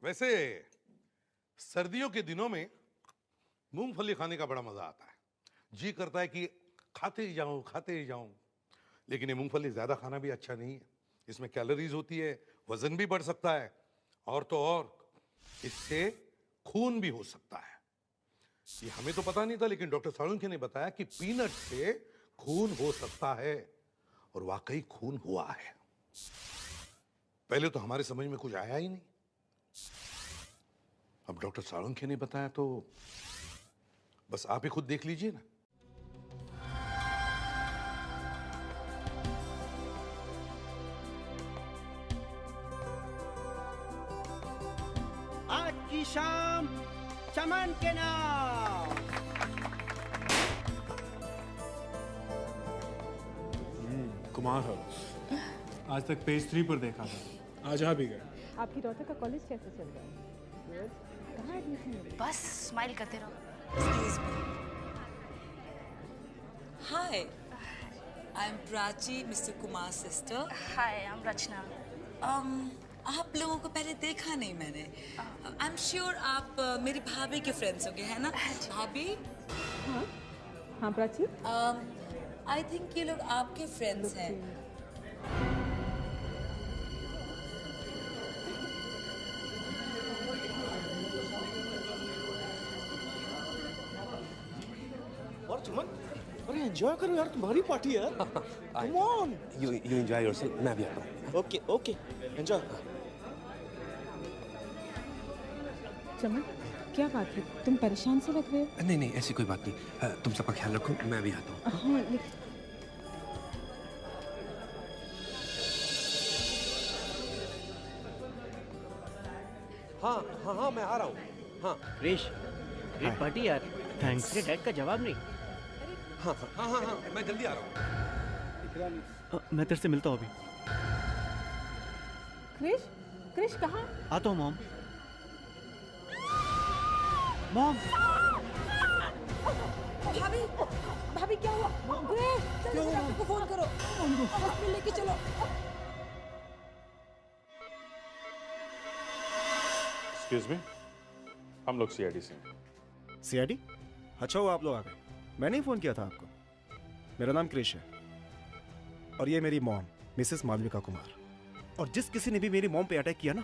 वैसे सर्दियों के दिनों में मूंगफली खाने का बड़ा मजा आता है। जी करता है कि खाते ही जाऊं खाते ही जाऊं। लेकिन ये मूंगफली ज्यादा खाना भी अच्छा नहीं है। इसमें कैलोरीज होती है, वजन भी बढ़ सकता है, और तो और इससे खून भी हो सकता है। ये हमें तो पता नहीं था, लेकिन डॉक्टर साळुंखे ने बताया कि पीनट से खून हो सकता है, और वाकई खून हुआ है। पहले तो हमारे समझ में कुछ आया ही नहीं। अब डॉक्टर साळुंखे ने बताया तो बस आप ही खुद देख लीजिए ना। आज की शाम चमन के नाम। कुमार हाउस आज तक पेज 3 पर देखा था, आज यहाँ भी गए। आपकी डॉटर का कॉलेज कैसे चल रहा है? कहाँ एडमिशन मिली? बस स्माइल करते रहो। Hi, I'm Prachi, Mr. Kumar's sister. Hi, I am Rachna. आप लोगों को पहले देखा नहीं मैंने। I'm sure आप मेरी भाभी के फ्रेंड्स होंगे, है ना? भाभी? हाँ प्राची। I think ये लोग आपके फ्रेंड्स हैं। और चमन, अरे एंजॉय करो यार, तुम्हारी पार्टी यार। Come on. You enjoy yourself. मैं भी आता हूँ। Okay okay, enjoy. चमन, क्या बात है? तुम परेशान से लग रहे हो। नहीं नहीं, ऐसी कोई बात नहीं। तुम सबका ख्याल रखो, मैं भी आता हूँ। हाँ लेकिन हाँ, मैं आ रहा हूँ। हाँ क्रिश, ग्रेट पार्टी यार। थैंक्स। तेरे डैड का जवाब नहीं। हाँ, मैं जल्दी आ रहा हूँ। मैं तेरे से मिलता हूँ अभी। क्रिश, क्रिश कहाँ? आता हूँ मॉम। मॉम, भाभी, भाभी क्या हुआ? ग्रेट, जल्दी से डॉक्टर को फोन करो। हॉस्पिटल लेके चलो। एक्सक्यूज मी, हम लोग सीआईडी से हैं। सीआईडी? अच्छा हुआ आप लोग आ गए। मैंने ही फोन किया था आपको। मेरा नाम क्रिश है और ये मेरी मॉम मिसेस मालविका कुमार। और जिस किसी ने भी मेरी मॉम पे अटैक किया ना,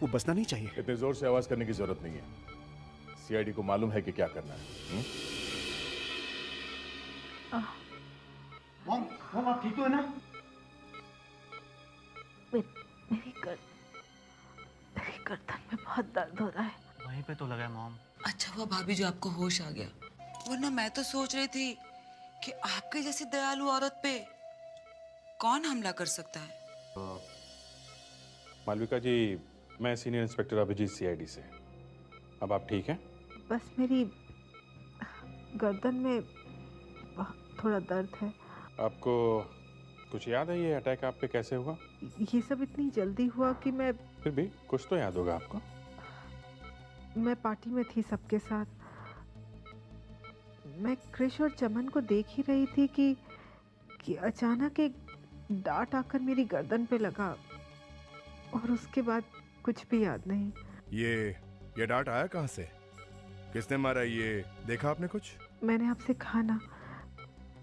वो बचना नहीं चाहिए। इतने जोर से आवाज करने की जरूरत नहीं है। सीआईडी को मालूम है कि क्या करना है। मॉम आप ठीक हो ना? मेरी गर्दन में बहुत दर्द हो रहा है। वहीं पे तो लगा है मॉम। अच्छा हुआ भाभी जो आपको होश आ गया, वरना मैं तो सोच रही थी कि आपके जैसी दयालु औरत पे कौन हमला कर सकता है। मालविका जी, मैं सीनियर इंस्पेक्टर अभिजीत सीआईडी से। अब आप ठीक हैं? बस मेरी गर्दन में थोड़ा दर्द है। आपको कुछ याद है ये अटैक आप पे कैसे हुआ? ये सब इतनी जल्दी हुआ कि मैं फिर भी कुछ तो याद होगा आपको। पार्टी में थी सबके साथ। मैं क्रिश और चमन को देख ही रही थी कि अचानक एक डांट आकर मेरी गर्दन पे लगा, और उसके बाद कुछ भी याद नहीं। ये डांट आया कहाँ से? किसने मारा? ये देखा आपने कुछ? मैंने आपसे कहा ना,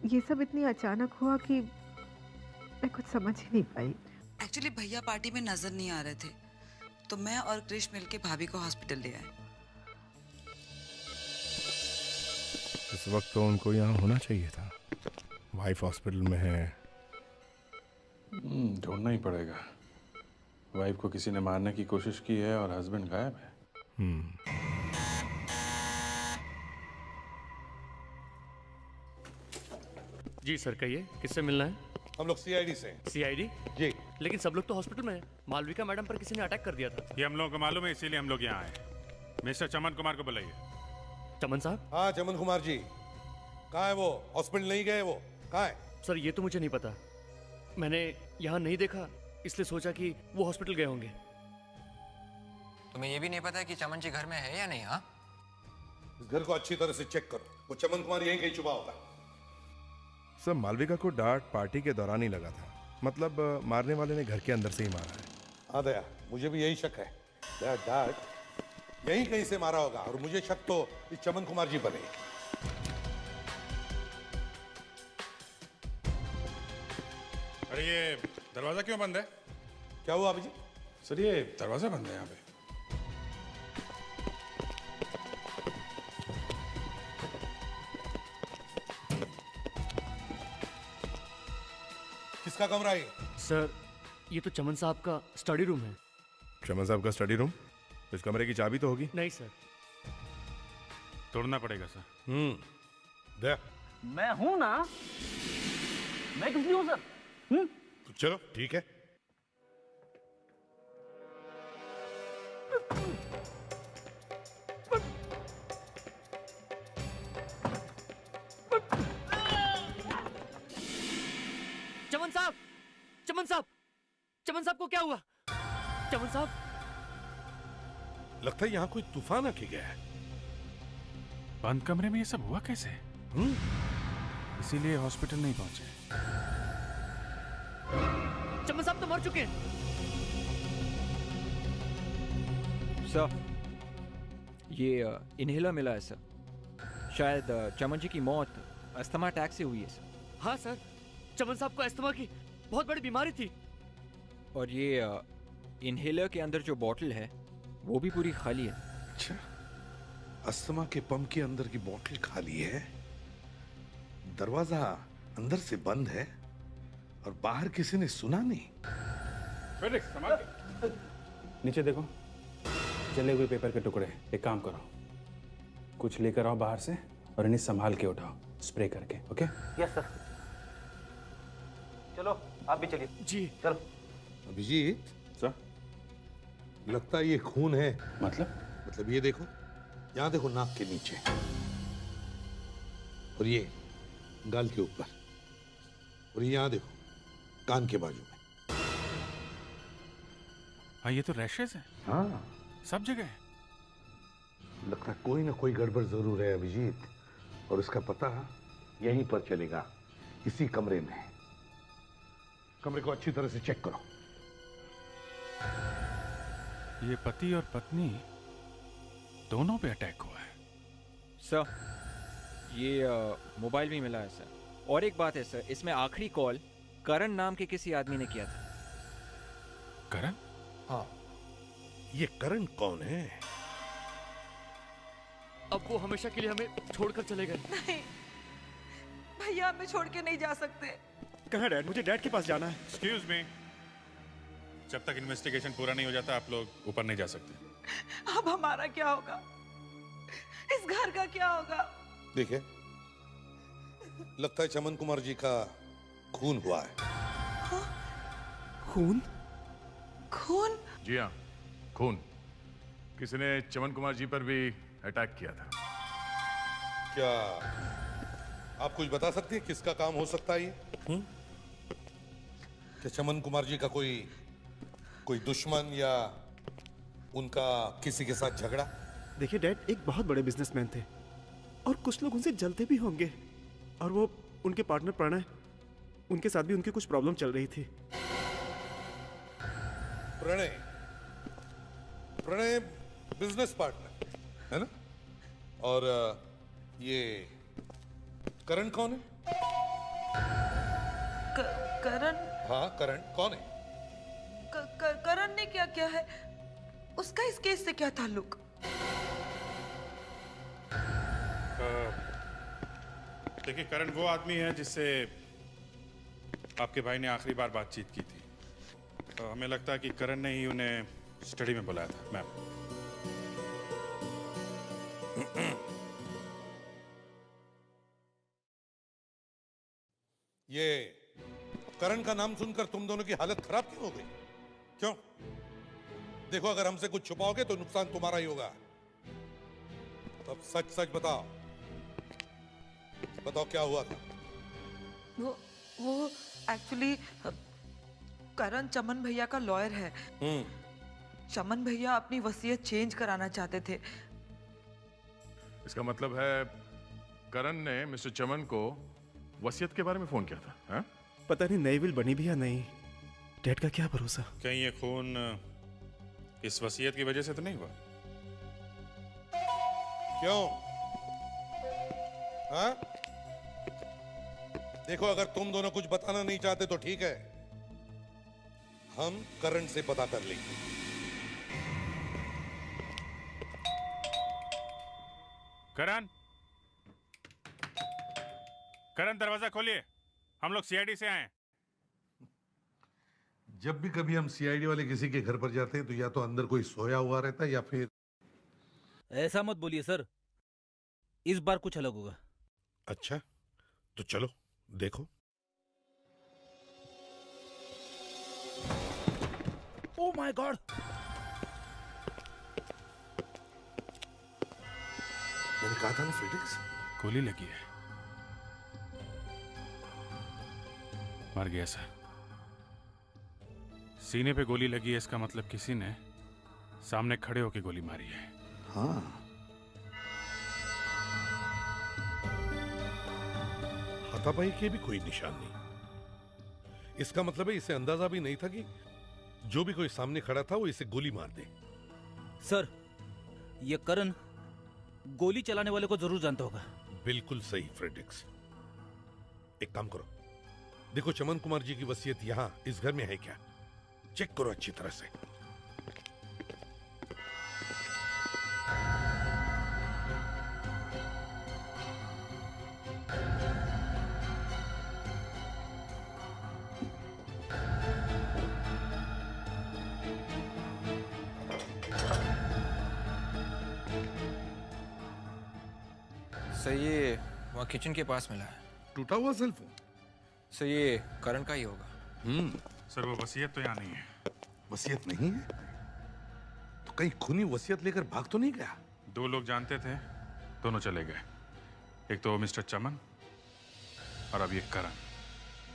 ये सब इतनी अचानक हुआ कि मैं कुछ समझ ही नहीं पाई। एक्चुअली भैया पार्टी में नजर नहीं आ रहे थे, तो मैं और क्रिश मिलके भाभी को हॉस्पिटल ले आए। इस वक्त तो उनको यहाँ होना चाहिए था। वाइफ हॉस्पिटल में है। ढूंढना ही पड़ेगा। वाइफ को किसी ने मारने की कोशिश की है और हस्बैंड गायब है। जी सर, कहिए किससे मिलना है? हम लोग सीआईडी से हैं। सीआईडी? जी। लेकिन सब लोग तो हॉस्पिटल में हैं। मालविका मैडम पर किसी ने अटैक कर दिया था। ये हम लोगों को मालूम है, इसीलिए हम लोग यहाँ आए। मिस्टर चमन कुमार को बुलाइए। चमन साहब? हाँ चमन कुमार जी, कहाँ है वो? हॉस्पिटल नहीं गए वो? कहाँ है? सर ये तो मुझे नहीं पता, मैंने यहाँ नहीं देखा, इसलिए सोचा कि वो हॉस्पिटल गए होंगे। तुम्हें ये भी नहीं पता कि चमन जी घर में है या नहीं? हाँ, इस घर को अच्छी तरह से चेक करो। वो चमन कुमार यहीं कहीं छुपा होगा। सब मालविका को डांट पार्टी के दौरान ही लगा था। मतलब मारने वाले ने घर के अंदर से ही मारा है। हाँ दया, मुझे भी यही शक है। डैड यही कहीं से मारा होगा, और मुझे शक तो इस चमन कुमार जी पर है। अरे ये दरवाजा क्यों बंद है? क्या हुआ अभी जी? सर ये दरवाजा बंद है यहाँ पे। किसका कमरा है? सर ये तो चमन साहब का स्टडी रूम है। चमन साहब का स्टडी रूम? इस कमरे की चाबी तो होगी। नहीं सर। तोड़ना पड़ेगा सर। दया, मैं हूं ना, मैं किस लिए हूं सर? तो चलो ठीक है। चमन साहब, चमन साहब, चमन साहब को क्या हुआ? चमन साहब, लगता है यहाँ कोई तूफान आके गया है। बंद कमरे में ये सब हुआ कैसे? इसीलिए हॉस्पिटल नहीं पहुंचे। चमन साहब तो मर चुके हैं। सर ये इनहेलर मिला है सर। शायद चमन जी की मौत अस्थमा अटैक से हुई है सर। हाँ सर, चमन साहब को अस्थमा की बहुत बड़ी बीमारी थी। और ये इनहेलर के अंदर जो बॉटल है वो भी पूरी खाली है। अच्छा, अस्थमा के पंप के अंदर की बोतल खाली है, दरवाजा अंदर से बंद है, और बाहर किसी ने सुना नहीं। नीचे देखो, जले हुए पेपर के टुकड़े। एक काम करो, कुछ लेकर आओ बाहर से और इन्हें संभाल के उठाओ, स्प्रे करके। ओके? Yes sir. चलो आप भी चलिए। जी चलो। अभिजीत सर, लगता है ये खून है। मतलब ये देखो, यहाँ देखो, नाक के नीचे, और ये गाल के ऊपर, और यहाँ देखो कान के बाजू में। हाँ, ये तो रैशेस है। हाँ, सब जगह है। लगता है कोई ना कोई गड़बड़ जरूर है अभिजीत, और इसका पता यहीं पर चलेगा, इसी कमरे में। कमरे को अच्छी तरह से चेक करो। ये पति और पत्नी दोनों पे अटैक हुआ है। सर ये मोबाइल भी मिला है सर। और एक बात है सर, इसमें आखिरी कॉल करण नाम के किसी आदमी ने किया था। करण? हाँ, ये करण कौन है? अब वो हमेशा के लिए हमें छोड़कर चले गए। नहीं भैया, हमें छोड़ के नहीं जा सकते। कहाँ डैड? मुझे डैड के पास जाना है। एक्सक्यूज मी, जब तक इन्वेस्टिगेशन पूरा नहीं हो जाता आप लोग ऊपर नहीं जा सकते। अब हमारा क्या होगा? इस घर का क्या होगा? देखिए, लगता है चमन कुमार जी का खून हुआ है। खून? खून? जी हाँ, खून। किसी ने चमन कुमार जी पर भी अटैक किया था। क्या आप कुछ बता सकते हैं किसका काम हो सकता है ये? क्या चमन कुमार जी का कोई दुश्मन या उनका किसी के साथ झगड़ा? देखिए डैड, एक बहुत बड़े बिजनेसमैन थे और कुछ लोग उनसे जलते भी होंगे, और वो उनके पार्टनर प्रणय, उनके साथ भी उनकी कुछ प्रॉब्लम चल रही थी। प्रणय बिजनेस पार्टनर है ना? और ये करण कौन है? करण? हाँ, करण कौन है? करण ने क्या किया है? उसका इस केस से क्या ताल्लुक? देखिए, करण वो आदमी है जिससे आपके भाई ने आखिरी बार बातचीत की थी। हमें लगता है कि करण ने ही उन्हें स्टडी में बुलाया था। मैम, ये करण का नाम सुनकर तुम दोनों की हालत खराब क्यों हो गई? क्यों? देखो, अगर हमसे कुछ छुपाओगे तो नुकसान तुम्हारा ही होगा। तब सच सच बताओ, क्या हुआ था? वो एक्चुअली करण चमन भैया का लॉयर है। चमन भैया अपनी वसीयत चेंज कराना चाहते थे। इसका मतलब है करण ने मिस्टर चमन को वसीयत के बारे में फोन किया था? हा? पता नहीं नई विल बनी भी या नहीं। डैड का क्या भरोसा। कहीं ये खून इस वसीयत की वजह से तो नहीं हुआ? क्यों? हाँ? देखो, अगर तुम दोनों कुछ बताना नहीं चाहते तो ठीक है, हम करण से पता कर लेंगे। करण, करण दरवाजा खोलिए, हम लोग सीआईडी से आए हैं। जब भी कभी हम सीआईडी वाले किसी के घर पर जाते हैं तो या तो अंदर कोई सोया हुआ रहता है या फिर। ऐसा मत बोलिए सर, इस बार कुछ अलग होगा। अच्छा, तो चलो देखो। Oh my God! मैंने कहा था ना फ्रेडिक्स, गोली लगी है। मर गया सर। सीने पे गोली लगी है, इसका मतलब किसी ने सामने खड़े होकर गोली मारी है। हाँ, हाथापाई के भी कोई निशान नहीं। इसका मतलब है इसे अंदाजा भी नहीं था कि जो भी कोई सामने खड़ा था वो इसे गोली मार दे। सर, ये करण गोली चलाने वाले को जरूर जानता होगा। बिल्कुल सही फ्रेडिक्स। एक काम करो, देखो चमन कुमार जी की वसीयत यहां इस घर में है क्या? चेक करो अच्छी तरह से। सर ये वहाँ किचन के पास मिला है। टूटा हुआ सेल फोन? सर ये करण का ही होगा। सर वो वसीयत तो यहाँ नहीं है। वसीयत नहीं है? तो कहीं खूनी वसीयत लेकर भाग तो नहीं गया? दो लोग जानते थे, दोनों चले गए। एक तो मिस्टर चमन और अब ये करण।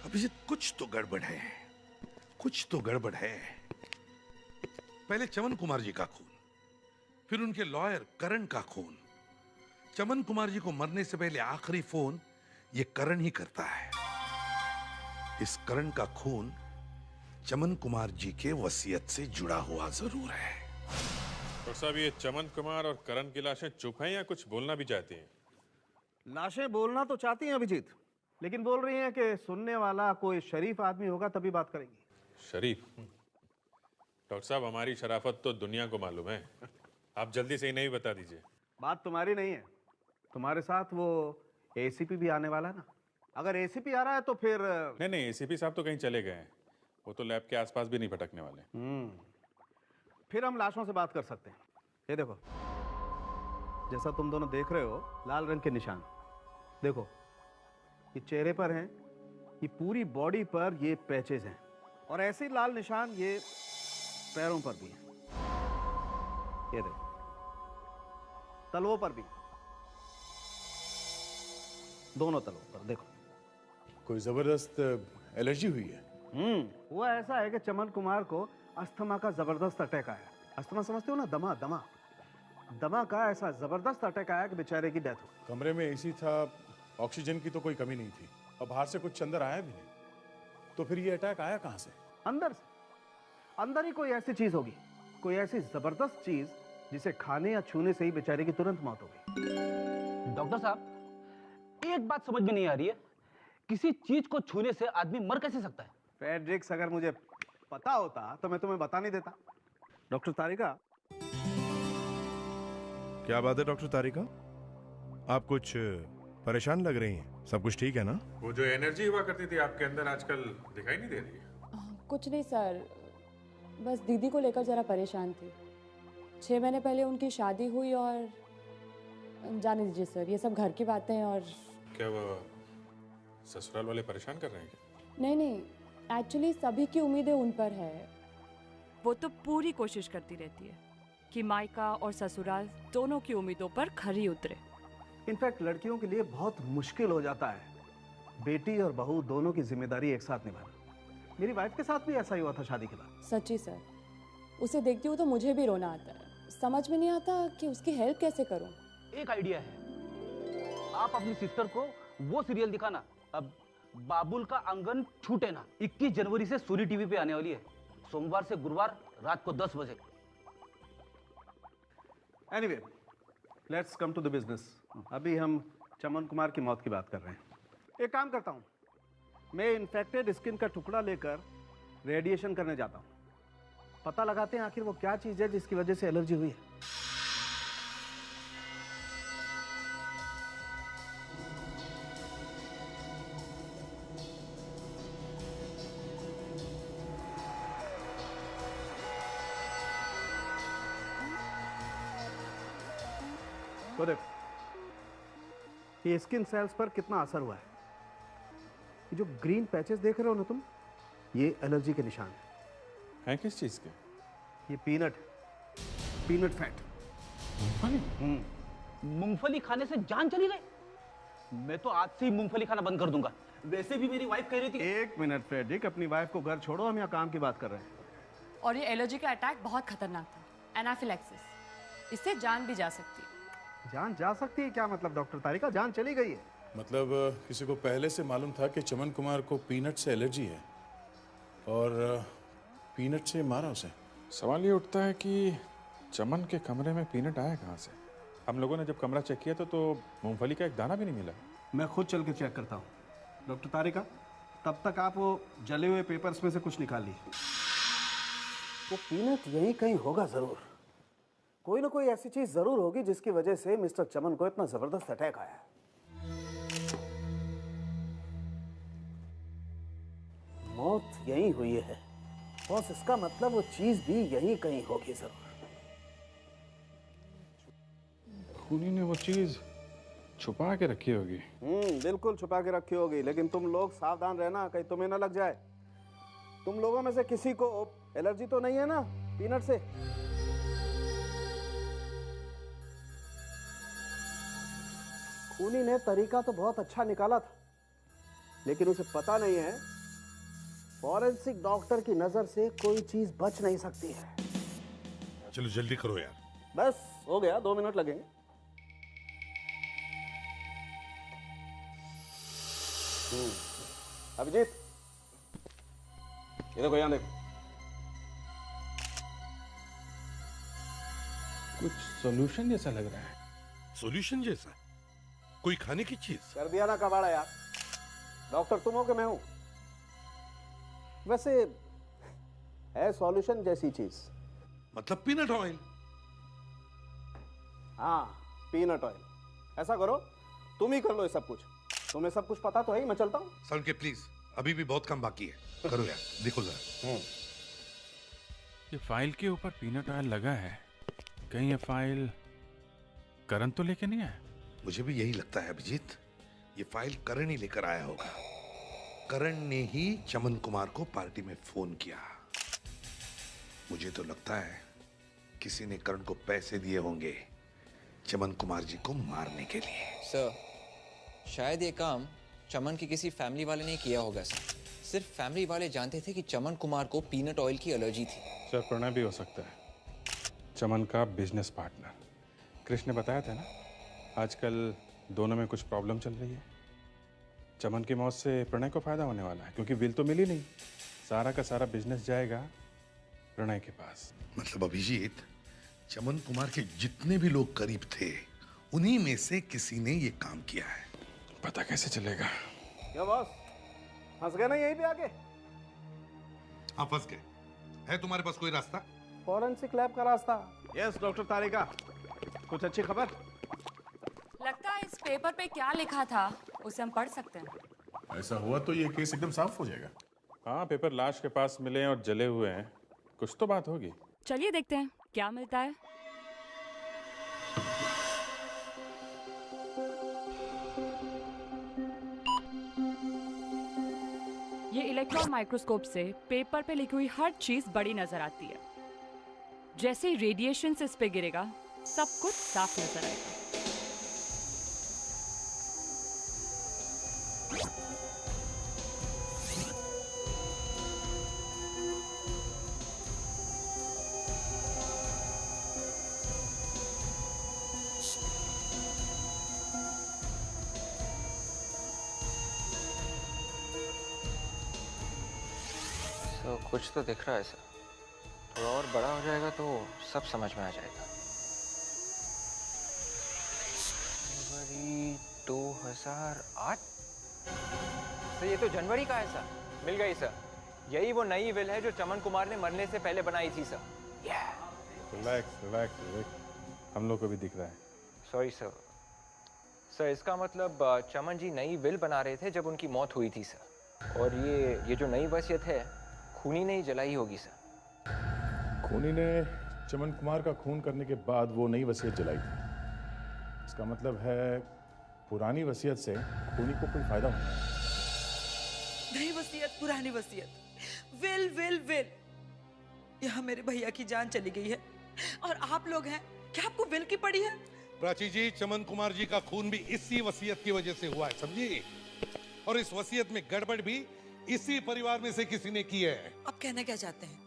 अभिजीत, कुछ तो गड़बड़ है, कुछ तो गड़बड़ है। पहले चमन कुमार जी का खून, फिर उनके लॉयर करण का खून। चमन कुमार जी को मरने से पहले आखिरी फोन ये करण ही करता है। इस करण का खून चमन कुमार जी के वसीयत से जुड़ा हुआ जरूर है। तो साहब, ये चमन कुमार और करण की लाशें चुप हैं या कुछ बोलना भी चाहती हैं? लाशें बोलना तो चाहती हैं अभिजीत, लेकिन बोल रही हैं कि सुनने वाला कोई शरीफ आदमी होगा तभी बात करेंगी। शरीफ? डॉक्टर साहब, हमारी शराफत तो दुनिया को मालूम है। आप जल्दी से ही नहीं बता दीजिए। बात तुम्हारी नहीं है, तुम्हारे साथ वो एसीपी भी आने वाला है ना। अगर एसीपी आ रहा है तो फिर नहीं, एसीपी साहब तो कहीं चले गए हैं। वो तो लैब के आसपास भी नहीं भटकने वाले। फिर हम लाशों से बात कर सकते हैं। ये देखो, जैसा तुम दोनों देख रहे हो, लाल रंग के निशान देखो, ये चेहरे पर हैं, ये पूरी बॉडी पर ये पैचेज हैं, और ऐसे ही लाल निशान ये पैरों पर भी हैं। ये देखो, तलवों पर भी, दोनों तलवों पर देखो। कोई जबरदस्त एलर्जी हुई है? वो ऐसा है कि चमन कुमार को अस्थमा का जबरदस्त अटैक आया। अस्थमा समझते हो ना? दमा का ऐसा जबरदस्त अटैक आया कि बेचारे की डेथ हो। कमरे में एसी था, ऑक्सीजन की तो कोई कमी नहीं थी, और बाहर से कुछ अंदर आया भी नहीं। तो फिर ये अटैक आया कहां से? अंदर से। अंदर ही कोई ऐसी चीज होगी, कोई ऐसी जबरदस्त चीज जिसे खाने या छूने से ही बेचारे की तुरंत मौत हो गई। डॉक्टर साहब, एक बात समझ में नहीं आ रही है, किसी चीज को छूने से आदमी मर कैसे सकता है? फ्रेडरिक्स, अगर मुझे पता होता तो मैं तुम्हें बता नहीं देता। डॉक्टर तारिका। क्या बात है डॉक्टर तारिका, आप कुछ परेशान लग रही हैं। सब कुछ ठीक है ना? वो जो एनर्जी हुआ करती थी आपके अंदर आजकल दिखाई नहीं दे रही है। कुछ नहीं सर, बस दीदी को लेकर जरा परेशान थी। 6 महीने पहले उनकी शादी हुई और जाने दीजिए सर, ये सब घर की बातें हैं। और क्या वो ससुराल वाले परेशान कर रहे हैं क्या? नहीं, एक्चुअली सभी की उम्मीदें उन पर है। वो तो पूरी कोशिश करती रहती है कि मायका और ससुराल दोनों की उम्मीदों पर खरी उतरे। इनफैक्ट लड़कियों के लिए बहुत मुश्किल हो जाता है बेटी और बहू दोनों की जिम्मेदारी एक साथ निभाना। मेरी वाइफ के साथ भी ऐसा ही हुआ था शादी के बाद। सच्ची सर, उसे देखती हूँ तो मुझे भी रोना आता है। समझ में नहीं आता कि उसकी हेल्प कैसे करूँ। एक आइडिया है, आप अपनी सिस्टर को वो सीरियल दिखाना, अब बाबुल का आंगन छूटे ना 21 जनवरी से सोनी टीवी पे आने वाली है, सोमवार से गुरुवार रात को 10 बजे। Anyway, let's come to the business. अभी हम चमन कुमार की मौत की बात कर रहे हैं। एक काम करता हूँ, मैं इन्फेक्टेड स्किन का टुकड़ा लेकर रेडिएशन करने जाता हूँ। पता लगाते हैं आखिर वो क्या चीज़ है जिसकी वजह से एलर्जी हुई है। तो देखो, ये स्किन सेल्स पर कितना असर हुआ है। ये जो ग्रीन पैचेस देख रहे हो ना तुम, ये एलर्जी के निशान हैं किस चीज़ के? ये पीनट फैट। मूंगफली खाने से जान चली गई। मैं तो आज से ही मूंगफली खाना बंद कर दूंगा। वैसे भी मेरी वाइफ कह रही थी। एक मिनट फ्रेडरिक, अपनी वाइफ को घर छोड़ो, हम यहाँ काम की बात कर रहे हैं। और ये एलर्जी का अटैक बहुत खतरनाक था, एनाफिलैक्सिस। इससे जान भी जा सकती है। जान जा सकती है क्या मतलब डॉक्टर तारिका? जान चली गई है। मतलब किसी को पहले से मालूम था कि चमन कुमार को पीनट से एलर्जी है और पीनट से मारा उसे। सवाल ये उठता है कि चमन के कमरे में पीनट आया कहाँ से? हम लोगों ने जब कमरा चेक किया तो मूंगफली का एक दाना भी नहीं मिला। मैं खुद चल के चेक करता हूँ। डॉक्टर तारिका, तब तक आप वो जले हुए पेपर्स में से कुछ निकाल लीजिए। वो पीनट यहीं कहीं होगा जरूर। कोई ना कोई ऐसी चीज जरूर होगी जिसकी वजह से मिस्टर चमन को इतना जबरदस्त अटैक आया है। मौत यहीं हुई है बॉस, इसका मतलब वो चीज भी यहीं कहीं होगी जरूर। खूनी ने वो चीज छुपा के रखी होगी। बिल्कुल छुपा के रखी होगी, लेकिन तुम लोग सावधान रहना, कहीं तुम्हें ना लग जाए। तुम लोगों में से किसी को एलर्जी तो नहीं है ना पीनट से? खूनी ने तरीका तो बहुत अच्छा निकाला था, लेकिन उसे पता नहीं है फॉरेंसिक डॉक्टर की नजर से कोई चीज बच नहीं सकती है। चलो जल्दी करो यार। बस हो गया, 2 मिनट लगेंगे। अभिजीत, ये देखो, यहाँ देखो। कुछ सॉल्यूशन जैसा लग रहा है। सॉल्यूशन जैसा? कोई खाने की चीज? कर दिया ना कबाड़ा यार। डॉक्टर तुम हो कि मैं हूं? वैसे है सॉल्यूशन जैसी चीज। मतलब पीनट ऑयल? हाँ, पीनट ऑयल। ऐसा करो, तुम ही कर लो ये सब कुछ। तुम्हें सब कुछ पता तो है ही। मैं चलता हूँ। सर के प्लीज, अभी भी बहुत कम बाकी है। करो यार, देखो जरा। ये फाइल के ऊपर पीनट ऑयल लगा है, कहीं ये फाइल करण तो लेके नहीं आया? मुझे भी यही लगता है अभिजीत, ये फाइल करण ही लेकर आया होगा। करण ने ही चमन कुमार को पार्टी में फोन किया। मुझे तो लगता है किसी ने करण को पैसे दिए होंगे चमन कुमार जी को मारने के लिए। सर, शायद ये काम चमन की किसी फैमिली वाले ने किया होगा सर। सिर्फ फैमिली वाले जानते थे कि चमन कुमार को पीनट ऑयल की एलर्जी थी। सर, प्रणय भी हो सकता है, चमन का बिजनेस पार्टनर। कृष्ण ने बताया था ना, आजकल दोनों में कुछ प्रॉब्लम चल रही है। चमन की मौत से प्रणय को फायदा होने वाला है, क्योंकि बिल तो मिली नहीं। सारा का सारा बिजनेस जाएगा प्रणय के पास। मतलब अभिजीत, चमन कुमार के जितने भी लोग करीब थे, उन्हीं में से किसी ने ये काम किया है। पता कैसे चलेगा? क्या बॉस, फंस गए ना यहीं पे आके? हाँ, फंस गए। है तुम्हारे पास कोई रास्ता? फॉरेंसिक लैब का रास्ता। यस डॉक्टर तारिका, कुछ अच्छी खबर? लगता है इस पेपर पे क्या लिखा था उसे हम पढ़ सकते हैं। ऐसा हुआ तो ये केस एकदम साफ हो जाएगा। हाँ, पेपर लाश के पास मिले और जले हुए हैं, कुछ तो बात होगी। चलिए देखते हैं क्या मिलता है। ये इलेक्ट्रॉन माइक्रोस्कोप से पेपर पे लिखी हुई हर चीज बड़ी नजर आती है। जैसे ही रेडिएशन से इस पे गिरेगा, सब कुछ साफ नजर आएगा। कुछ तो दिख रहा है सर। थोड़ा और बड़ा हो जाएगा तो सब समझ में आ जाएगा। जनवरी 2008। सर ये तो जनवरी का है सर। मिल गई सर। यही वो नई विल है जो चमन कुमार ने मरने से पहले बनाई थी सर। रिलैक्स रिलैक्स, हम लोग को भी दिख रहा है। Sorry sir. सर इसका मतलब चमन जी नई विल बना रहे थे जब उनकी मौत हुई थी सर। और ये जो नई वसीयत है खूनी ने ही जलाई होगी सर। खूनी ने चमन कुमार का खून करने के बाद वो नई वसीयत जलाई थी। इसका मतलब है पुरानी वसीयत से खूनी को कोई फायदा होगा। नई वसीयत, पुरानी वसीयत, विल विल विल। यहाँ मेरे भैया की जान चली गई है और आप लोग हैं, क्या आपको विल की पड़ी है? प्राची जी, चमन कुमार जी का खून भी इसी वसीयत की वजह से हुआ है, समझी? और इस वसीयत में गड़बड़ भी इसी परिवार में से किसी ने की है। आप कहना क्या चाहते हैं?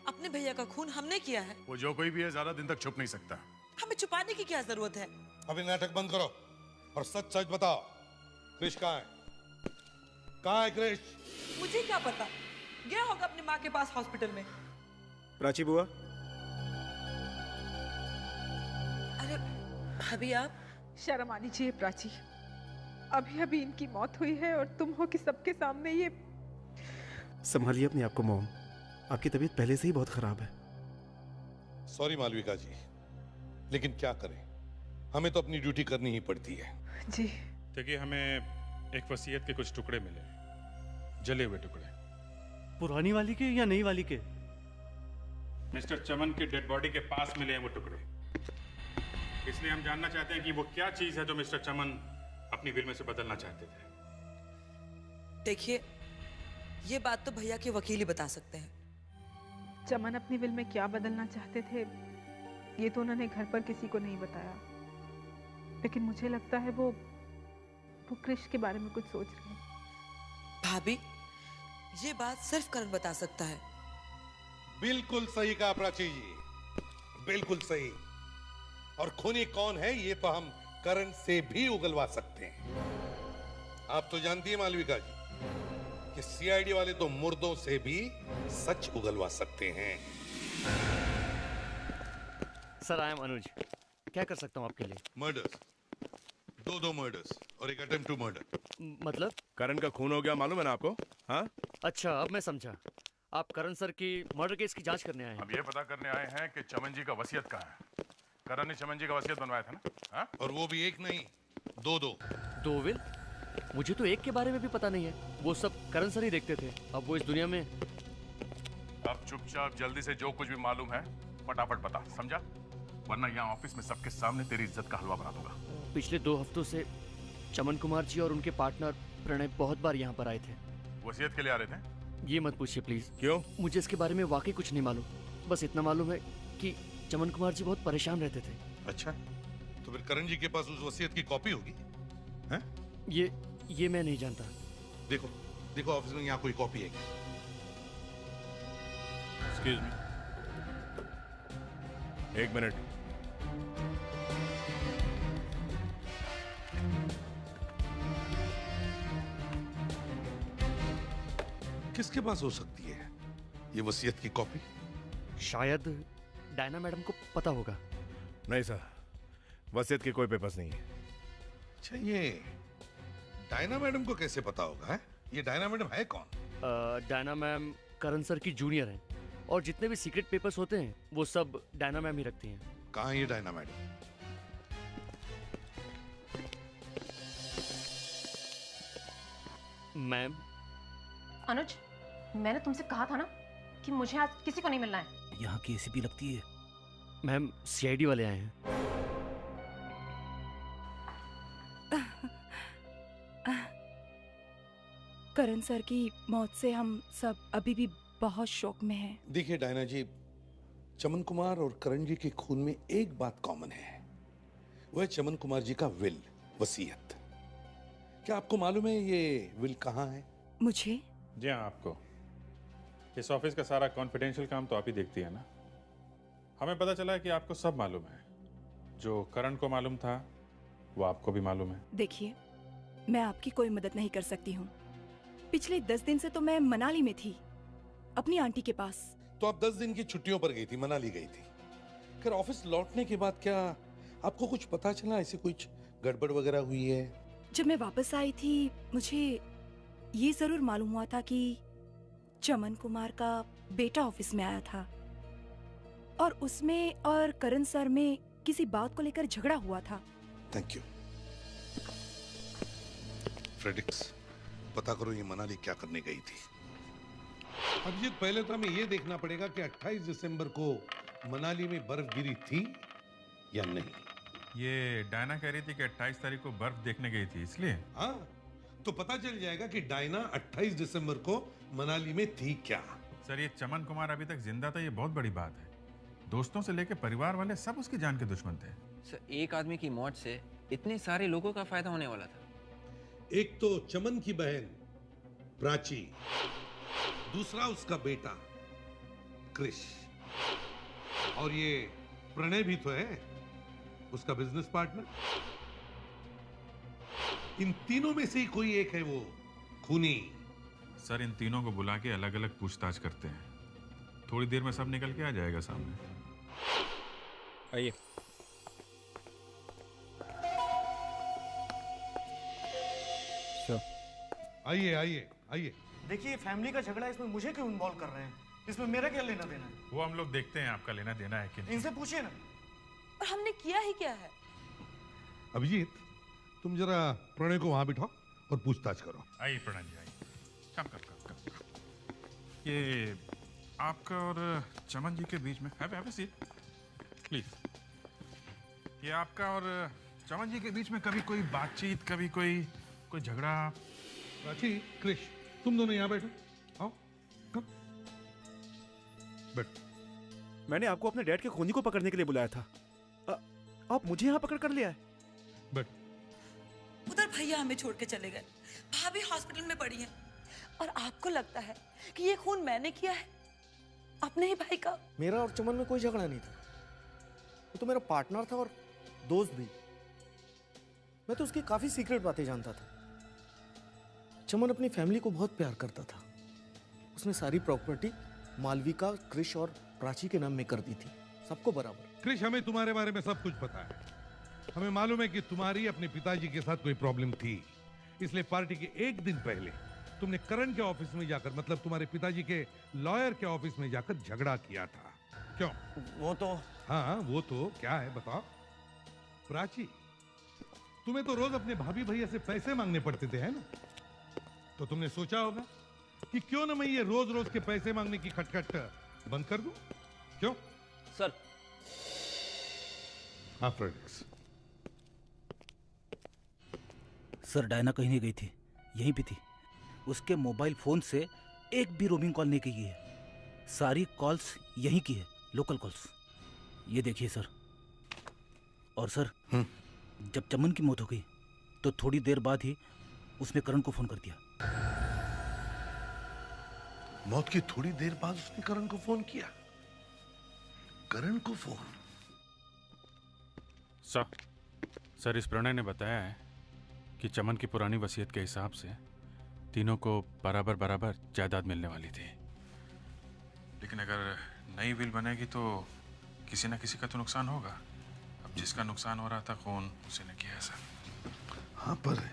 अपने भैया का खून हमने किया है? वो जो कोई भी है ज्यादा दिन तक छुप नहीं सकता। हमें छुपाने की क्या जरूरत है? अभी नाटक बंद करो और सच सच बताओ, क्रिश कहाँ है? कहाँ है क्रिश? मुझे क्या पता, गया होगा अपनी माँ के पास हॉस्पिटल में। प्राची बुआ। अरे भाभी आप? शर्म आनी चाहिए प्राची, अभी अभी इनकी मौत हुई है और तुम हो कि सबके सामने ये। संभालिए अपने आप को मॉम, आपकी तबीयत पहले से ही बहुत खराब है। सॉरी मालविका जी, लेकिन क्या करें, हमें तो अपनी ड्यूटी करनी ही पड़ती है। जी। देखिए, हमें एक वसीयत के कुछ टुकड़े मिले, जले हुए टुकड़े। पुरानी वाली के या नई वाली के? मिस्टर चमन के डेड बॉडी के पास मिले हैं वो टुकड़े। इसलिए हम जानना चाहते हैं कि वो क्या चीज है जो मिस्टर चमन अपनी विल में से बदलना चाहते थे। देखिए, ये बात तो भैया के वकील ही बता सकते हैं। चमन अपनी विल में क्या बदलना चाहते थे ये तो उन्होंने घर पर किसी को नहीं बताया, लेकिन मुझे लगता है वो क्रिश के बारे में कुछ सोच रहे हैं। भाभी, ये बात सिर्फ करण बता सकता है। बिल्कुल सही कहा प्राची जी, बिल्कुल सही। और खूनी कौन है ये तो हम करण से भी उगलवा सकते हैं। आप तो जानती हैं मालविका जी कि सीआईडी वाले तो मुर्दों से भी सच उगलवा सकते हैं। सर, आई एम अनुज, क्या कर सकता हूँ आपके लिए? मर्डर्स, दो मर्डर्स और एक अटेम्प्ट टू मर्डर। मतलब? करण का खून हो गया, मालूम है ना आपको? हाँ? अच्छा, अब मैं समझा। आप करण सर की मर्डर केस की जांच करने आए हैं। हम ये पता करने आए हैं कि चमन जी का वसीयत कहाँ है। करण ने चमन जी का वसीयत बनवाया था ना? हाँ? और वो भी एक नहीं, दो विल? मुझे तो एक के बारे में भी पता नहीं है, वो सब करण सर ही देखते थे। अब वो इस दुनिया में। अब चुपचाप जल्दी से जो कुछ भी मालूम है फटाफट बता, समझा? वरना यहाँ ऑफिस में सबके सामने तेरी इज्जत का हलवा बना दूंगा। पिछले 2 हफ्तों से चमन कुमार जी और उनके पार्टनर प्रणय बहुत बार यहाँ पर आए थे। वसीयत के लिए आ रहे थे? ये मत पूछिए प्लीज। क्यों? मुझे इसके बारे में वाकई कुछ नहीं मालूम। बस इतना मालूम है कि चमन कुमार जी बहुत परेशान रहते थे। अच्छा, तो फिर करण जी के पास उस वसीयत की कॉपी होगी? हैं? ये मैं नहीं जानता। देखो ऑफिस में यहाँ कोई कॉपी है क्या? Excuse me, 1 minute. किसके पास हो सकती है ये वसीयत की कॉपी? शायद डायना मैडम को पता होगा। नहीं सर, वसीयत के कोई पेपर्स नहीं है। अच्छा, ये डायना मैडम को कैसे पता होगा? है? ये डायना मैडम है कौन? डायना मैम करण सर की जूनियर हैं और जितने भी सीक्रेट पेपर्स होते हैं वो सब डायना मैम ही रखती हैं। कहाँ है ये डायना मैडम? मैम। अनुज, मैंने तुमसे कहा था ना कि मुझे आज किसी को नहीं मिलना है। यहाँ की एसीपी लगती है। मैम, सीआईडी वाले आए हैं। करण सर की मौत से हम सब अभी भी बहुत शोक में हैं। देखिए डायना जी, चमन कुमार और करण जी के खून में एक बात कॉमन है, वह चमन कुमार जी का विल, वसीयत। क्या आपको मालूम है ये विल कहाँ है? मुझे? जी हाँ, आपको। इस ऑफिस का सारा कॉन्फिडेंशियल काम तो आप ही देखती है ना। हमें पता चला है कि आपको सब मालूम है। जो करण को मालूम था वो आपको भी मालूम है। देखिए, मैं आपकी कोई मदद नहीं कर सकती हूँ। पिछले 10 दिन से तो मैं मनाली में थी अपनी आंटी के पास। तो आप 10 दिन की छुट्टियों पर गई थी, मनाली गई थी। फिर ऑफिस लौटने के बाद क्या आपको कुछ पता चला, ऐसे कुछ गड़बड़ वगैरह हुई है? जब मैं वापस आई थी मुझे ये जरूर मालूम हुआ था कि चमन कुमार का बेटा ऑफिस में आया था और उसमें और करण सर में किसी बात को लेकर झगड़ा हुआ था। Thank you. फ्रेडिक्स, पता करो ये मनाली क्या करने गई थी। अभिजीत, पहले तो हमें ये देखना पड़ेगा कि 28 दिसंबर को मनाली में बर्फ गिरी थी या नहीं। ये डायना कह रही थी कि 28 तारीख को बर्फ देखने गई थी, इसलिए। हाँ, तो पता चल जाएगा कि डायना 28 दिसंबर को मनाली में थी क्या। सर, ये चमन कुमार अभी तक जिंदा था, ये बहुत बड़ी बात है। दोस्तों से लेकर परिवार वाले सब उसकी जान के दुश्मन थे। सर, एक आदमी की मौत से इतने सारे लोगों का फायदा होने वाला था। एक तो चमन की बहन प्राची, दूसरा उसका बेटा क्रिश, और ये प्रणय भी तो है, उसका बिजनेस पार्टनर। इन तीनों में से ही कोई एक है वो खूनी। सर, इन तीनों को बुला के अलग अलग पूछताछ करते हैं, थोड़ी देर में सब निकल के आ जाएगा सामने। आइए। आइए आइए आइए। देखिए, फैमिली का झगड़ा है, इसमें मुझे क्यों इन्वॉल्व कर रहे हैं? इसमें मेरा क्या लेना देना है? वो हम लोग देखते हैं आपका लेना देना है कि नहीं। इनसे पूछिए ना। और हमने किया ही क्या है? अभिजीत, तुम जरा प्रणय को वहां बिठाओ और पूछताछ करो। आइए प्रणय जी, आइए। कम। ये आपका और चमन जी के बीच में हैव ए सीट प्लीज। ये आपका और चमन जी के बीच में कभी कोई बातचीत, कभी कोई झगड़ा? प्राची, क्रिश, तुम दोनों यहाँ बैठो। आओ, कम बैठ। मैंने आपको अपने डैड के खूनी को पकड़ने के लिए बुलाया था, आप मुझे यहाँ पकड़ कर लिया है। बैठ। उधर भैया हमें छोड़ के चले गए, भाभी हॉस्पिटल में पड़ी है, और आपको लगता है कि ये खून मैंने किया है अपने ही भाई का? मेरा और चमन में कोई झगड़ा नहीं था, वो तो मेरा पार्टनर था और दोस्त भी। मैं तो उसकी काफी सीक्रेट बातें जानता था। चमन अपनी फैमिली को बहुत प्यार करता था। उसने सारी प्रॉपर्टी मालविका, क्रिश और प्राची के नाम में कर दी थी, सबको बराबर। क्रिश, हमें तुम्हारे बारे में सब कुछ पता है। हमें मालूम है कि तुम्हारी अपने पिताजी के साथ कोई प्रॉब्लम थी, इसलिए पार्टी के एक दिन पहले तुमने करण के ऑफिस में जाकर, मतलब तुम्हारे पिताजी के लॉयर के ऑफिस में जाकर झगड़ा किया था। क्यों? वो तो। हाँ, वो तो क्या है बताओ। प्राची, तुम्हें तो रोज अपने भाभी भैया से पैसे मांगने पड़ते थे, है ना? तो तुमने सोचा होगा कि क्यों ना मैं ये रोज रोज के पैसे मांगने की खटखट बंद कर दूं? क्यों? सर। हाँ फ्रेडिक्स। सर, डायना कहीं नहीं गई थी, यहीं पे थी। उसके मोबाइल फोन से एक भी रोमिंग कॉल नहीं की है, सारी कॉल्स यहीं की है, लोकल कॉल्स। ये देखिए सर। और सर, जब चमन की मौत हो गई तो थोड़ी देर बाद ही उसने करण को फोन कर दिया। मौत की थोड़ी देर बाद उसने करण को फोन किया? करण को फोन? सर, इस प्रणय ने बताया है कि चमन की पुरानी वसीयत के हिसाब से तीनों को बराबर बराबर जायदाद मिलने वाली थी, लेकिन अगर नई विल बनेगी तो किसी न किसी का तो नुकसान होगा। अब जिसका नुकसान हो रहा था खून, उसी ने किया सर। हाँ, पर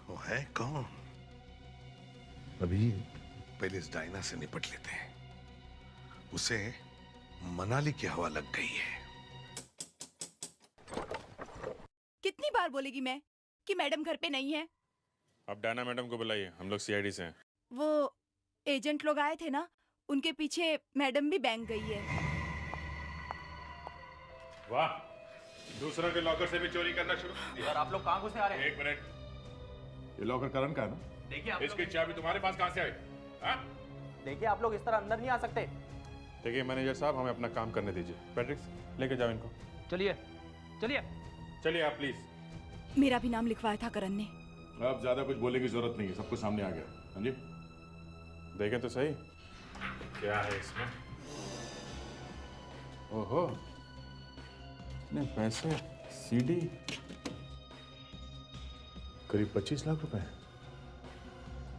वो है कौन? अभी पहले इस डायना से निपट लेते हैं, उसे मनाली की हवा लग गई है। कितनी बार बोलेगी मैं कि मैडम घर पे नहीं है? अब डायना मैडम को बुलाइए, हम लोग सीआईडी से हैं। वो एजेंट लोग आए थे ना, उनके पीछे मैडम भी बैंक गई है। वाह, दूसरों के लॉकर से भी चोरी करना शुरू। सर, आप लोग कहाँ घुसे आ रहे हैं? एक मिनट, ये लॉकर करण का है ना? देखिए, इसकी चाबी तुम्हारे पास कहाँ से आई? हाँ? देखिए, आप लोग इस तरह अंदर नहीं आ सकते। देखिए मैनेजर साहब, हमें अपना काम करने दीजिए। पैट्रिक्स, लेके जाओ इनको। चलिए चलिए चलिए आप प्लीज। मेरा भी नाम लिखवाया था करण ने। अब ज्यादा कुछ बोलने की जरूरत नहीं है, सब कुछ सामने आ गया। हाँ जी, देखें तो सही क्या है इसमें। ओहो, इतने पैसे, सीडी, करीब 25 लाख रुपए।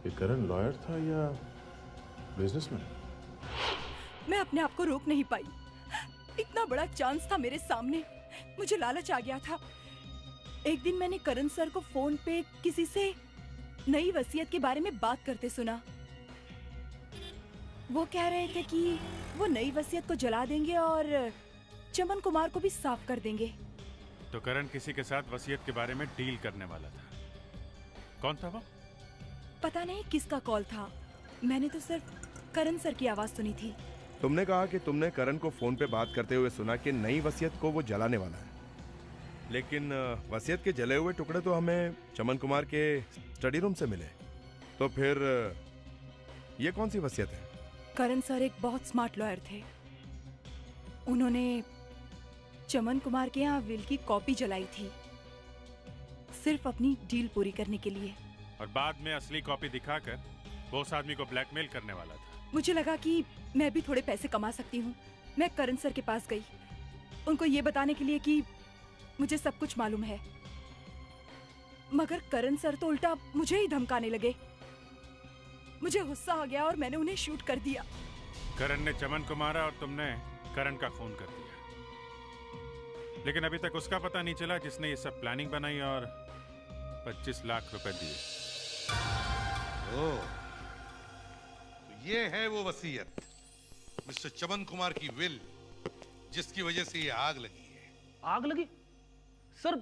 ये करण लॉयर था या बिजनेसमैन? मैं अपने आप को रोक नहीं पाई। इतना बड़ा चांस था मेरे सामने, मुझे लालच आ गया था। एक दिन मैंने करण सर को फोन पे किसी से नई वसीयत के बारे में बात करते सुना। वो कह रहे थे कि वो नई वसीयत को जला देंगे और चमन कुमार को भी साफ कर देंगे। तो करण किसी के साथ वसीयत के बारे में डील करने वाला था। कौन था वो? पता नहीं किसका कॉल था, मैंने तो सिर्फ करण सर की आवाज सुनी थी। तुमने कहा कि तुमने करण को फोन पे बात करते हुए सुना कि नई वसीयत को वो जलाने वाला है, लेकिन वसीयत के जले हुए टुकड़े तो हमें चमन कुमार के स्टडी रूम से मिले। तो फिर ये कौन सी वसीयत है? करण सर एक बहुत स्मार्ट लॉयर थे। उन्होंने चमन कुमार के यहाँ विल की कॉपी जलाई थी, सिर्फ अपनी डील पूरी करने के लिए। और बाद में असली कॉपी दिखाकर वो उस आदमी को ब्लैकमेल करने वाला था। मुझे लगा कि मैं भी थोड़े पैसे कमा सकती हूँ। मैं करण सर के पास गई, उनको ये बताने के लिए कि मुझे सब कुछ मालूम है। मगर करण सर तो उल्टा मुझे ही धमकाने लगे। मुझे गुस्सा आ गया और मैंने उन्हें शूट कर दिया। करण ने चमन को मारा और तुमने करण का खून कर दिया। लेकिन अभी तक उसका पता नहीं चला जिसने ये सब प्लानिंग बनाई और 25 लाख रुपए दिए। ओह, तो ये है वो वसीयत मिस्टर चमन कुमार की विल, जिसकी वजह से ये आग लगी है। आग लगी? सर,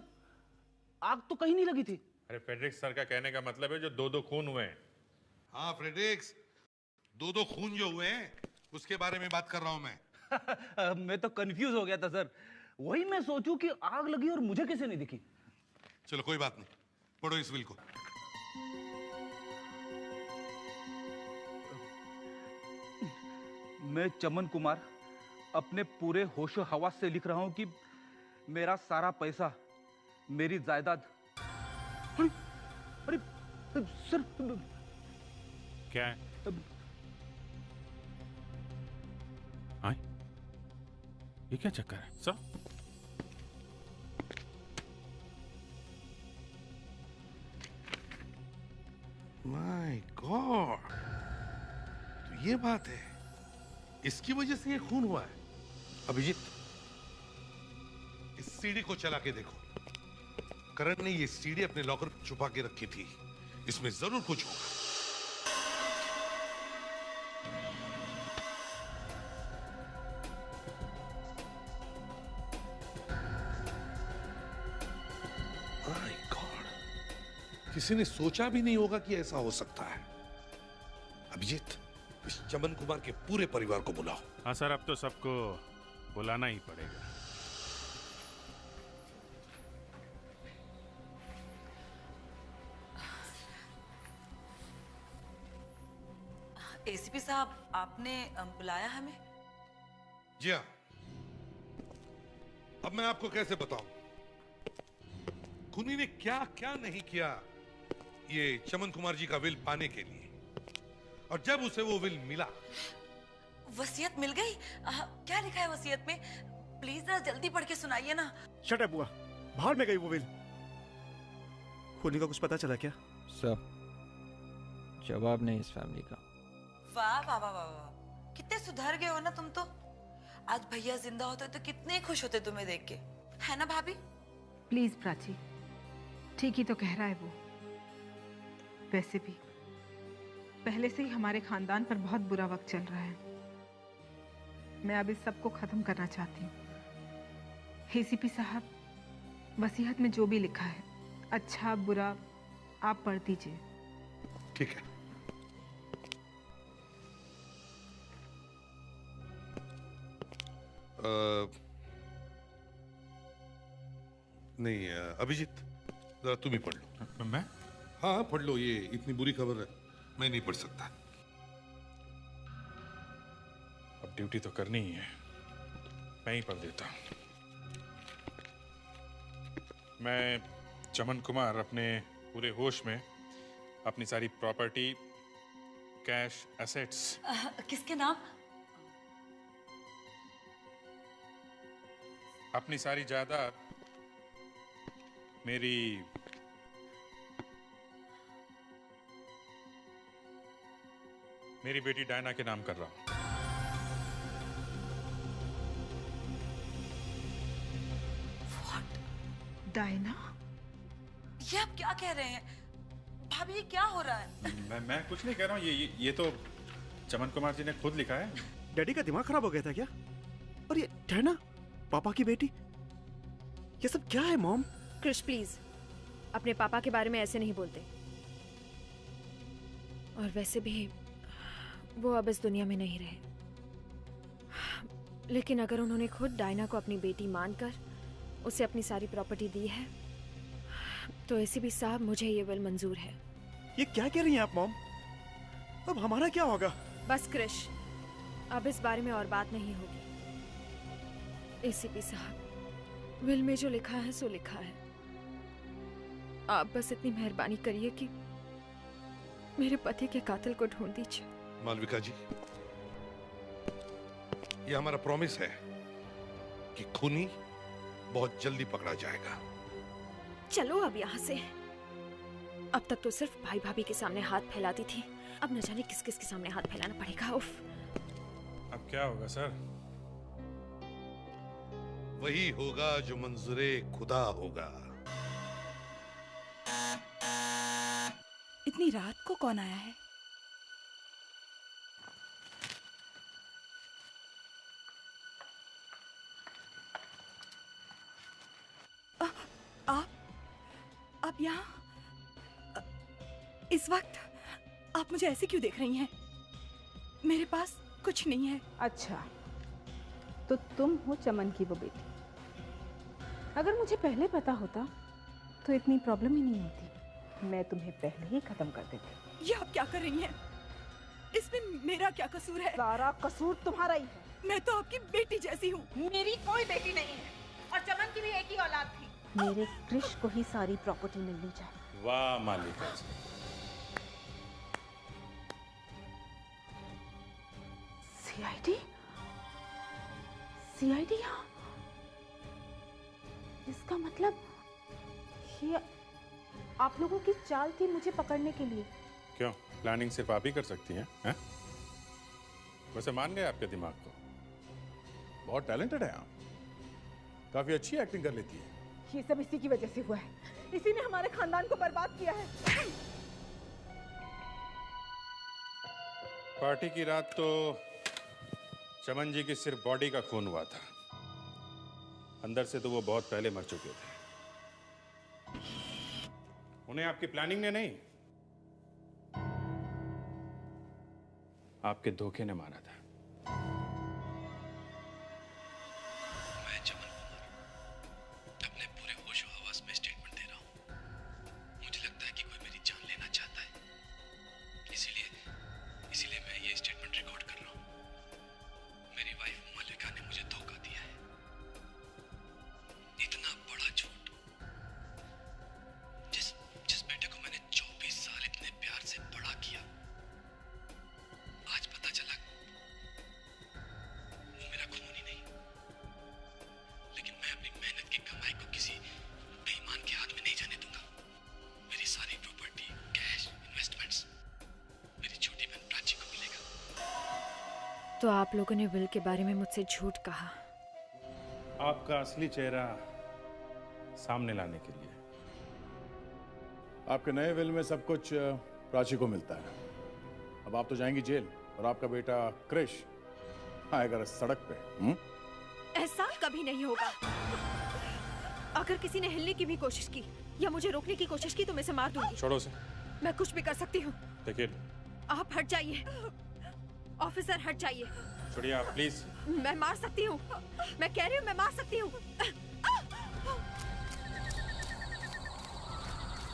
आग तो कहीं नहीं लगी थी। अरे फ्रेडरिक सर का कहने का मतलब है जो दो खून हुए हैं। हाँ फ्रेडरिक्स, दो खून जो हुए हैं उसके बारे में बात कर रहा हूं मैं। मैं तो कंफ्यूज हो गया था सर, वही मैं सोचूं कि आग लगी और मुझे कैसे नहीं दिखी। चलो कोई बात नहीं, पढ़ो इस विल को। मैं चमन कुमार अपने पूरे होशो हवास से लिख रहा हूं कि मेरा सारा पैसा, मेरी जायदाद। अरे सर, क्या है? हाँ? ये क्या चक्कर है सर? माय गॉड, तो ये बात है, इसकी वजह से ये खून हुआ है। अभिजीत, इस सीडी को चला के देखो। करण ने ये सीडी अपने लॉकर में छुपा के रखी थी, इसमें जरूर कुछ होगा। माय गॉड, किसी ने सोचा भी नहीं होगा कि ऐसा हो सकता है। अभिजीत, इस चमन कुमार के पूरे परिवार को बुलाओ। हाँ सर, अब तो सबको बुलाना ही पड़ेगा। एसीपी साहब, आपने बुलाया हमें? जी हाँ। अब मैं आपको कैसे बताऊं खूनी ने क्या क्या नहीं किया ये चमन कुमार जी का विल पाने के लिए। और जब उसे वो विल मिला, वसीयत मिल गई? क्या लिखा है वसीयत में? प्लीज जरा जल्दी पढ़ के सुनाइए ना। शट अप बुआ, बाहर में गई वो विल। खूनी का कुछ पता चला क्या? सर, जवाब नहीं इस फैमिली का। वाह वाह वाह वाह वाह, कितने सुधर गए हो ना तुम तो। आज भैया जिंदा होते तो कितने खुश होते तुम्हें देख के, है ना भाभी? प्लीज प्राची, ठीक ही तो कह रहा है वो। वैसे भी पहले से ही हमारे खानदान पर बहुत बुरा वक्त चल रहा है। मैं अब इस सब को खत्म करना चाहती हूँ। एसीपी साहब, वसीयत में जो भी लिखा है, अच्छा बुरा, आप पढ़ दीजिए। ठीक है। नहीं अभिजीत, जरा तुम ही पढ़ लो। मैं? हाँ पढ़ लो, ये इतनी बुरी खबर है, मैं नहीं पढ़ सकता। अब ड्यूटी तो करनी ही है, मैं ही पढ़ देता हूँ। मैं चमन कुमार अपने पूरे होश में अपनी सारी प्रॉपर्टी, कैश, एसेट्स। किसके नाम? अपनी सारी जायदाद मेरी मेरी बेटी डायना के नाम कर रहा हूं। डायना? ये आप क्या कह रहे हैं? भाभी ये क्या हो रहा है? मैं कुछ नहीं कह रहा हूँ। ये तो चमन कुमार जी ने खुद लिखा है। डैडी का दिमाग खराब हो गया था क्या? और ये डायना, पापा की बेटी, ये सब क्या है मॉम? क्रिश प्लीज, अपने पापा के बारे में ऐसे नहीं बोलते। और वैसे भी वो अब इस दुनिया में नहीं रहे। लेकिन अगर उन्होंने खुद डायना को अपनी बेटी मानकर उसे अपनी सारी प्रॉपर्टी दी है, तो एसीपी साहब मुझे ये विल मंजूर है। ये क्या कह रही हैं आप मॉम? अब हमारा क्या होगा? बस क्रिश, अब इस बारे में और बात नहीं होगी। एसीपी साहब, विल में जो लिखा है सो लिखा है। आप बस इतनी मेहरबानी करिए कि मेरे पति के कातिल को ढूंढ दीजिए। मालविका जी, ये हमारा प्रॉमिस है कि खूनी बहुत जल्दी पकड़ा जाएगा। चलो अब यहाँ से। अब तक तो सिर्फ भाई भाभी के सामने हाथ फैलाती थी, अब न जाने किस किस के सामने हाथ फैलाना पड़ेगा। उफ। अब क्या होगा सर? वही होगा जो मंजूरे खुदा होगा। इतनी रात को कौन आया है? आप यहाँ इस वक्त? आप मुझे ऐसे क्यों देख रही हैं? मेरे पास कुछ नहीं है। अच्छा, तो तुम हो चमन की वो बेटी। अगर मुझे पहले पता होता तो इतनी प्रॉब्लम ही नहीं होती। मैं तुम्हें पहले ही खत्म कर देती। ये आप क्या कर रही हैं? इसमें मेरा क्या कसूर है? सारा कसूर तुम्हारा ही है। मैं तो आपकी बेटी जैसी हूँ। मेरी कोई बेटी नहीं है, और चमन की भी एक ही औलाद थी। मेरे क्रिश को ही सारी प्रॉपर्टी मिलनी चाहिए। वाह मालिका जी। सीआईडी? सीआईडी यहाँ? इसका मतलब ये आप लोगों की चाल थी मुझे पकड़ने के लिए। क्यों? प्लानिंग सिर्फ आप ही कर सकती हैं, हैं? वैसे मान गए आपके दिमाग को। बहुत टैलेंटेड है आप, काफी अच्छी एक्टिंग कर लेती है। ये सब इसी की वजह से हुआ है। इसी ने हमारे खानदान को बर्बाद किया है। पार्टी की रात तो चमन जी की सिर्फ बॉडी का खून हुआ था, अंदर से तो वो बहुत पहले मर चुके थे। उन्हें आपकी प्लानिंग ने नहीं, आपके धोखे ने मारा था। मैं चमन कुमार अपने पूरे होश हवास में स्टेटमेंट दे रहा हूँ। मुझे लगता है कि कोई मेरी जान लेना चाहता है, इसीलिए मैं ये स्टेटमेंट रिकॉर्ड कर रहा हूँ। मेरी वाइफ मालिका ने मुझे धोखा दिया है। इतना बड़ा झूठ, जिस बेटे को मैंने 24 साल इतने प्यार से बड़ा किया, आज पता चला वो मेरा खून ही नहीं। लेकिन मैं अपनी मेहनत की कमाई को किसी बेईमान के हाथ में नहीं जाने दूंगा। मेरी सारी प्रॉपर्टी, कैश, इन्वेस्टमेंट्स मेरी छोटी बहन प्राची को मिलेगा। तो आप लोगों ने विल के बारे में मुझसे झूठ कहा। आपका असली चेहरा सामने लाने के लिए। आपके नए विल में सब कुछ प्राची को मिलता है। अब आप तो जाएंगी जेल और आपका बेटा क्रिश आएगा सड़क पे। ऐसा कभी नहीं होगा। अगर किसी ने हिलने की भी कोशिश की या मुझे रोकने की कोशिश की तो मैं इसे मार दूंगी। छोड़ो से। मैं कुछ भी कर सकती हूँ। देखिए, आप हट जाइए। ऑफिसर हट जाइए। छोड़िए आप प्लीज। मैं मार सकती हूँ, मैं कह रही हूँ मैं मार सकती हूँ।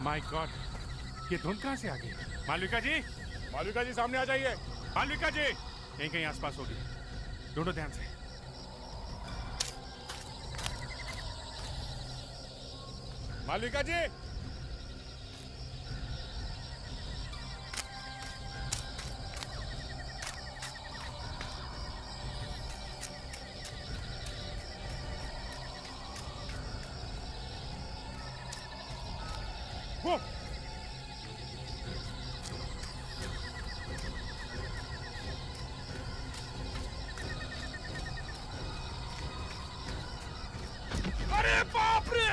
माय गॉड, ये धुन कहाँ से आ गई? मालविका जी, मालविका जी सामने आ जाइए। मालविका जी कहीं कहीं आसपास होगी, ढूंढो ध्यान से। मालविका जी, वो अरे बाप रे!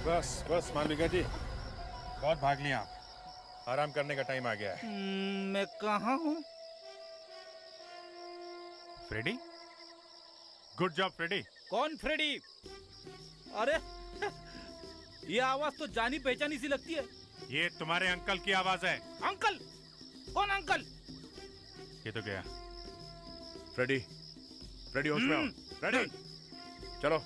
बस बस मालविका जी, बहुत भाग लिया आप। आराम करने का टाइम आ गया है। मैं कहाँ हूँ? Freddy, good job Freddy. कौन फ्रेडी? अरे ये आवाज तो जानी पहचानी सी लगती है। ये तुम्हारे अंकल की आवाज है। अंकल? कौन अंकल? ये तो गया। फ्रेडी, फ्रेडी होश में आओ। फ्रेडी, चलो।